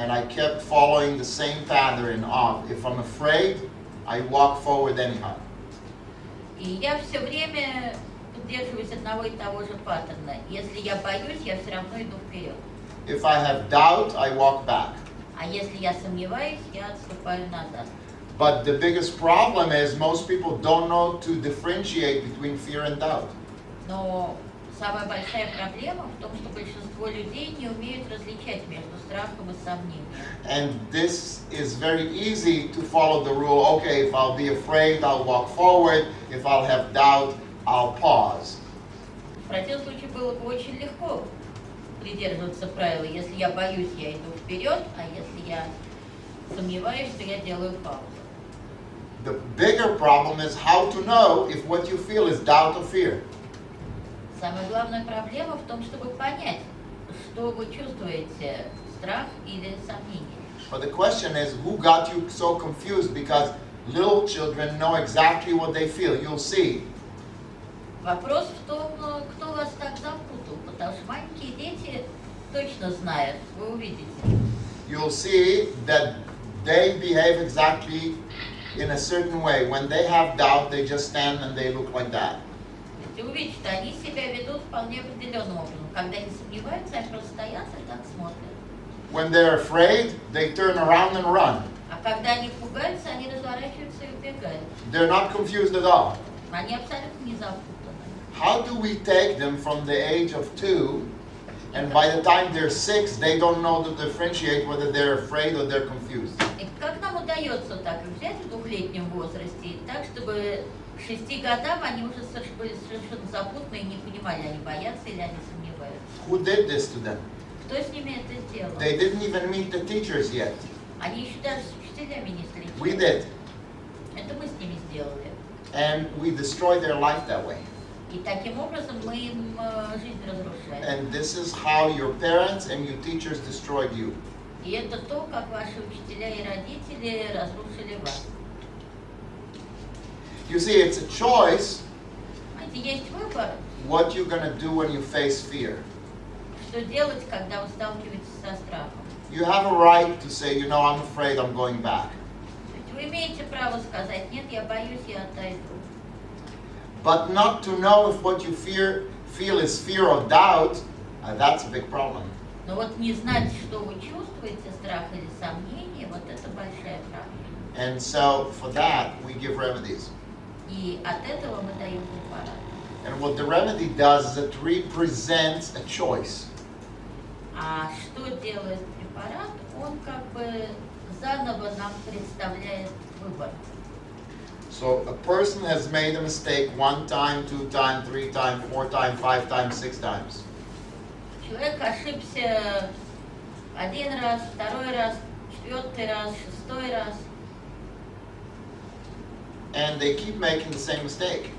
And I kept following the same pattern of, if I'm afraid, I walk forward anyhow. И я все время поддерживаюсь одного и того же паттерна. Если я боюсь, я все равно иду вперед. If I have doubt, I walk back. А если я сомневаюсь, я отступаю назад. But the biggest problem is most people don't know to differentiate between fear and doubt. Но самая большая проблема в том, что большинство людей не умеют различать между страхом и сомнением. And this is very easy to follow the rule, okay, if I'll be afraid, I'll walk forward. If I'll have doubt, I'll pause. В противном случае было бы очень легко придерживаться правила. Если я боюсь, я иду вперед, а если я сомневаюсь, то я делаю паузу. The bigger problem is how to know if what you feel is doubt or fear. Самая главная проблема в том, чтобы понять, что вы чувствуете, страх или сомнение. But the question is, who got you so confused? Because little children know exactly what they feel. You'll see. Вопрос в том, кто вас так запутал, потому что маленькие дети точно знают, вы увидите. You'll see that they behave exactly in a certain way. When they have doubt, they just stand and they look like that. Вы увидите, что они себя ведут вполне определенным образом. Когда они сомневаются, они просто стоят и так смотрят. When they're afraid, they turn around and run. А когда они пугаются, они разворачиваются и убегают. They're not confused at all. Они абсолютно не запутаны. How do we take them from the age of 2, and by the time they're 6, they don't know to differentiate whether they're afraid or they're confused? И как нам удается так взять в двухлетнем возрасте, так, чтобы к 6 годам они уже были совершенно запутаны и не понимали, они боятся или они сомневаются. Who did this to them? Кто с ними это сделал? They didn't even meet the teachers yet. Они еще даже с учителями не встречались. We did. Это мы с ними сделали. And we destroyed their life that way. И таким образом мы им жизнь разрушаем. And this is how your parents and your teachers destroyed you. И это то, как ваши учителя и родители разрушили вас. You see, it's a choice Знаете, есть выбор, what you're going to do when you face fear. что делать, когда вы сталкиваетесь со страхом. You have a right to say, you know, I'm afraid, I'm going back. Ведь вы имеете право сказать, нет, я боюсь, я отойду. But not to know if what you feel is fear or doubt, that's a big problem. Но вот не знать, что вы чувствуете, страх или сомнение, вот это большая проблема. And so for that, we give remedies. И от этого мы даем препарат. And what the remedy does is it represents a choice. А что делает препарат? Он как бы заново нам представляет выбор. So a person has made a mistake 1 time, 2 times, 3 times, 4 times, 5 times, 6 times. Человек ошибся 1 раз, 2 раз, 4 раз, 6 раз. And they keep making the same mistake.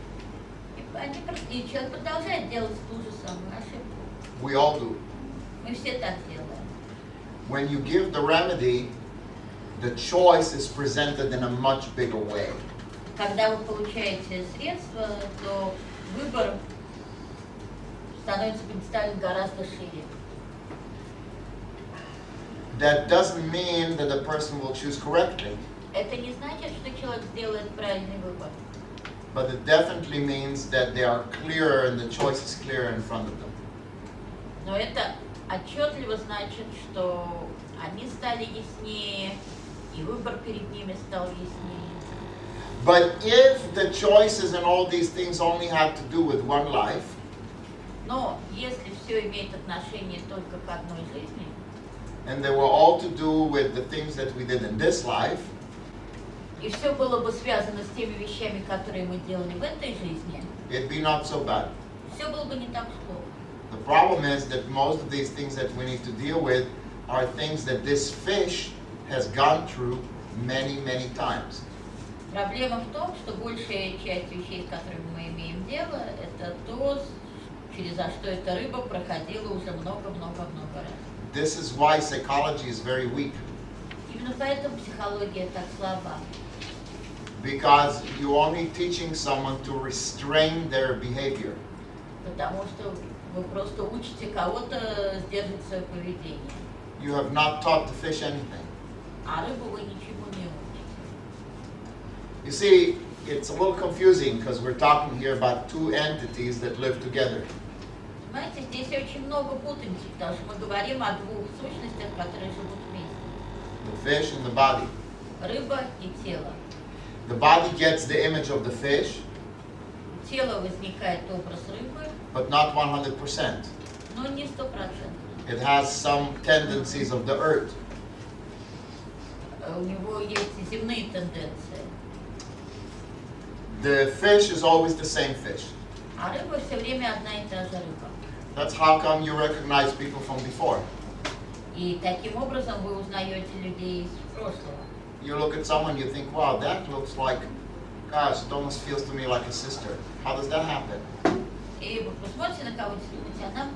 И человек продолжает делать ту же самую ошибку. We all do. Мы все так делаем. When you give the remedy, the choice is presented in a much bigger way. Когда вы получаете средства, то выбор становится представлен гораздо шире. That doesn't mean that the person will choose correctly, Это не значит, что человек сделает правильный выбор. but it definitely means that they are clearer and the choice is clearer in front of them. Но это отчетливо значит, что они стали яснее, и выбор перед ними стал яснее. But if the choices and all these things only have to do with one life, Но если все имеет отношение только к одной жизни, and they were all to do with the things that we did in this life, и все было бы связано с теми вещами, которые мы делали в этой жизни, it'd be not so bad. все было бы не так плохо. The problem is that most of these things that we need to deal with are things that this fish has gone through many, many times. Проблема в том, что большая часть вещей, с которыми мы имеем дело, это то, через что эта рыба проходила уже много-много-много раз. This is why psychology is very weak, Именно поэтому психология так слаба. because you're only teaching someone to restrain their behavior. Потому что вы просто учите кого-то сдерживать свое поведение. you have not taught the fish anything. А рыбу вы ничему не учите. You see, it's a little confusing because we're talking here about two entities that live together. Понимаете, здесь очень много путаницы, потому что мы говорим о двух сущностях, которые живут вместе. The fish and the body. Рыба и тело. The body gets the image of the fish, Тело возникает образ рыбы, but not 100%. но не 100%. It has some tendencies of the earth. У него есть и земные тенденции. The fish is always the same fish. А рыба все время одна и та же рыба. That's how come you recognize people from before. И таким образом вы узнаете людей из прошлого. You look at someone, you think, wow, that looks like, gosh, it almost feels to me like a sister. How does that happen? И вы посмотрите на кого-нибудь и думаете,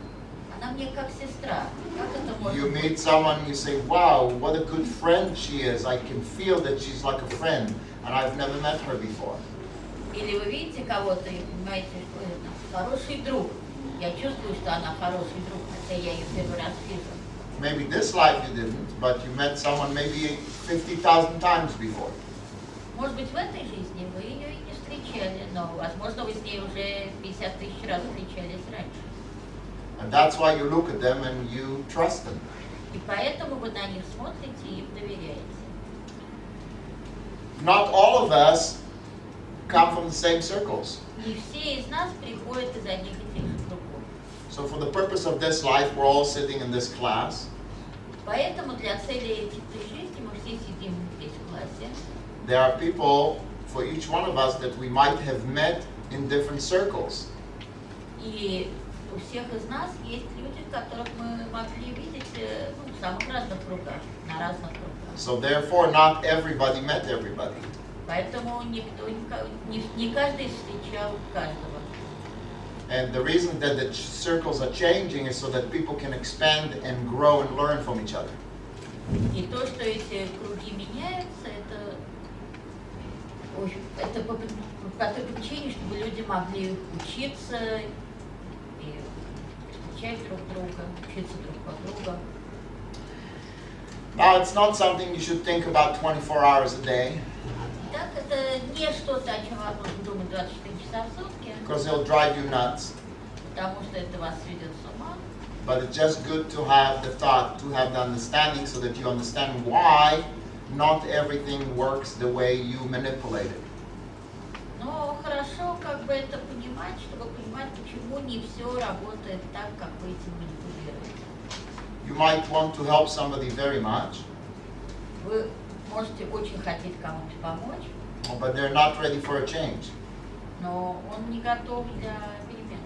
она мне как сестра. Как это может You быть? meet someone, you say, wow, what a good friend she is. I can feel that she's like a friend, and I've never met her before. Или вы видите кого-то и понимаете, что это хороший друг. Я чувствую, что она хороший друг, хотя я ее первый раз вижу. Maybe this life you didn't, but you met someone maybe 50,000 times before. Может быть, в этой жизни вы ее и не встречали, но, возможно, вы с ней уже 50 тысяч раз встречались раньше. And that's why you look at them and you trust them. И поэтому вы на них смотрите и им доверяете. Not all of us come from the same circles. Не все из нас приходят из одних и тех же кругов. So for the purpose of this life, we're all sitting in this class. Поэтому для цели этой жизни мы все сидим здесь в классе. There are people, for each one of us, that we might have met in different circles. И у всех из нас есть люди, которых мы могли видеть в самых разных кругах, на разных кругах. So therefore, not everybody met everybody. Поэтому не каждый встречал каждого. And the reason that the circles are changing is so that people can expand and grow and learn from each other. И то, что эти круги меняются, это по той причине, чтобы люди могли учиться и изучать друг друга, учиться друг от друга. Now, it's not something you should think about 24 hours a day, Так, это не что-то, о чем вам нужно думать 24 часа в сутки, because it'll drive you nuts. потому что это вас сведет с ума. But it's just good to have the thought, to have the understanding, so that you understand why not everything works the way you manipulate it. Но хорошо как бы это понимать, чтобы понимать, почему не все работает так, как вы этим манипулируете. You might want to help somebody very much, Вы можете очень хотеть кому-нибудь помочь, but they're not ready for a change. но он не готов для перемен.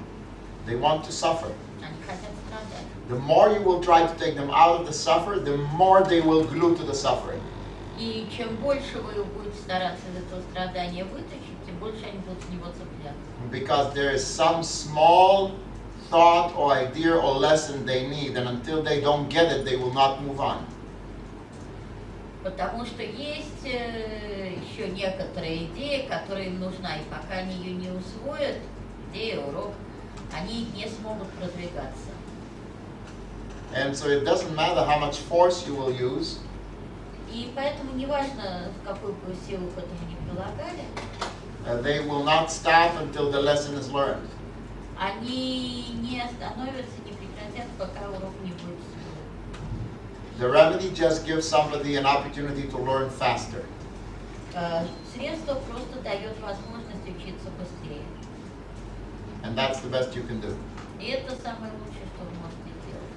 They want to suffer. Они хотят страдать. The more you will try to take them out of the suffer, the more they will glue to the suffering. И чем больше вы будете стараться из этого страдания вытащить, тем больше они будут с него цепляться. Because there is some small thought or idea or lesson they need, and until they don't get it, they will not move on. Потому что есть еще некоторые идеи, которые им нужна, и пока они ее не усвоят, идея, урок, они не смогут продвигаться. And so it doesn't matter how much force you will use, И поэтому неважно, какую бы силу к этому не прилагали, they will not stop until the lesson is learned. они не остановятся, не прекратят, пока урок не будет усвоен. The remedy just gives somebody an opportunity to learn faster. Средство просто дает возможность учиться быстрее. And that's the best you can do. И это самое лучшее, что вы можете